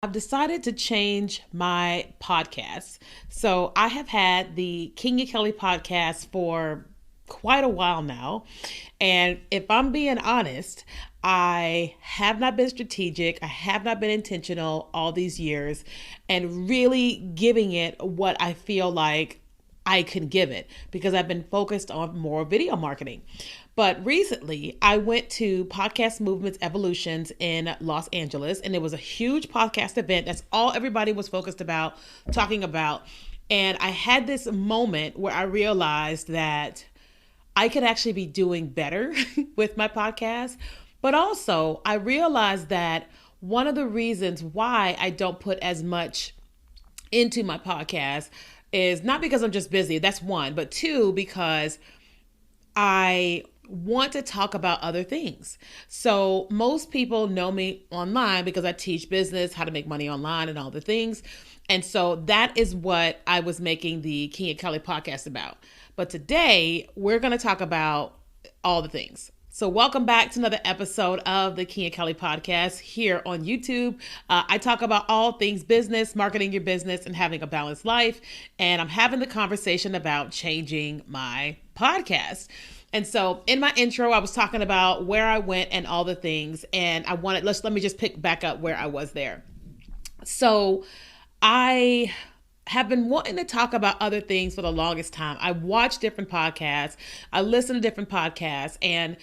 I've decided to change my podcast. So I have had the Keenya Kelly podcast for quite a while now. And if I'm being honest, I have not been strategic. I have not been intentional all these years and really giving it what I feel like I can give it because I've been focused on more video marketing. But recently, I went to Podcast Movements Evolutions in Los Angeles, and it was a huge podcast event. That's all everybody was focused about, talking about. And I had this moment where I realized that I could actually be doing better with my podcast. But also, I realized that one of the reasons why I don't put as much into my podcast is not because I'm just busy. That's one. But two, because I want to talk about other things. So most people know me online because I teach business, how to make money online and all the things. And so that is what I was making the Keenya Kelly podcast about. But today we're going to talk about all the things. So welcome back to another episode of the Keenya Kelly podcast here on YouTube. I talk about all things business, marketing your business, and having a balanced life. And I'm having the conversation about changing my podcast. And so in my intro, I was talking about where I went and all the things. And let me just pick back up where I was there. So I have been wanting to talk about other things for the longest time. I watch different podcasts. I listen to different podcasts, and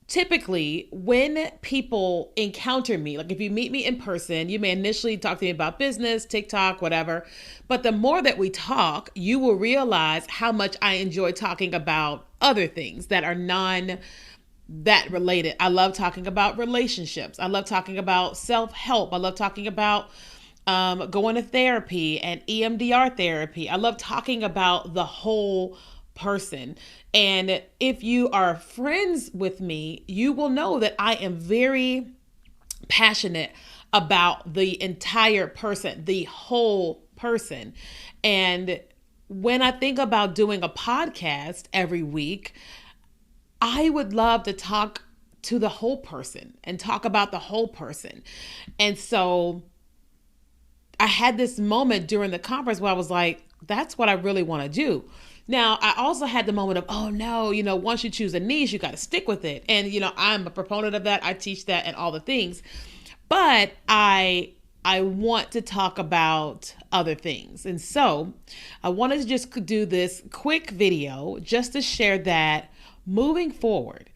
typically when people encounter me, like if you meet me in person, you may initially talk to me about business, TikTok, whatever. But the more that we talk, you will realize how much I enjoy talking about other things that are that related. I love talking about relationships. I love talking about self-help. I love talking about going to therapy and EMDR therapy. I love talking about the whole person. And if you are friends with me, you will know that I am very passionate about the entire person, the whole person. And when I think about doing a podcast every week, I would love to talk to the whole person and talk about the whole person. And so I had this moment during the conference where I was like, that's what I really want to do. Now, I also had the moment of, oh no, once you choose a niche, you got to stick with it. And, I'm a proponent of that. I teach that and all the things. But I want to talk about other things. And so I wanted to just do this quick video just to share that moving forward,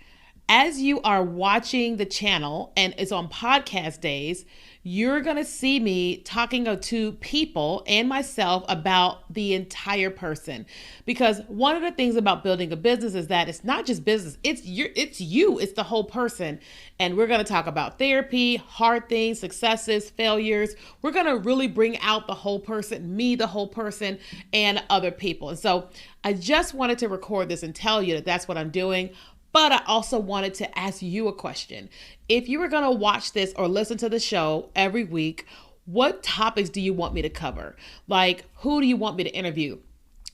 as you are watching the channel and it's on podcast days, you're going to see me talking to people and myself about the entire person. Because one of the things about building a business is that it's not just business, it's you, it's the whole person. And we're going to talk about therapy, hard things, successes, failures. We're going to really bring out the whole person, me, the whole person, and other people. And so I just wanted to record this and tell you that that's what I'm doing. But I also wanted to ask you a question. If you were going to watch this or listen to the show every week, what topics do you want me to cover? Like, who do you want me to interview?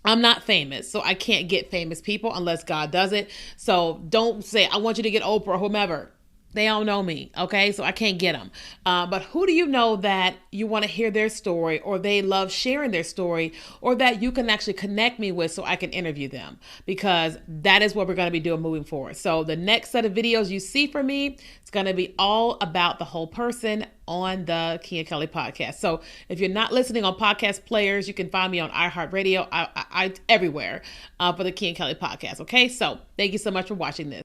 I'm not famous, so I can't get famous people unless God does it. So don't say, I want you to get Oprah or whomever. They don't know me, okay? So I can't get them. But who do you know that you want to hear their story, or they love sharing their story, or that you can actually connect me with so I can interview them? Because that is what we're going to be doing moving forward. So the next set of videos you see from me, it's going to be all about the whole person on the Keenya Kelly podcast. So if you're not listening on podcast players, you can find me on iHeartRadio, I everywhere for the Keenya Kelly podcast. Okay, so thank you so much for watching this.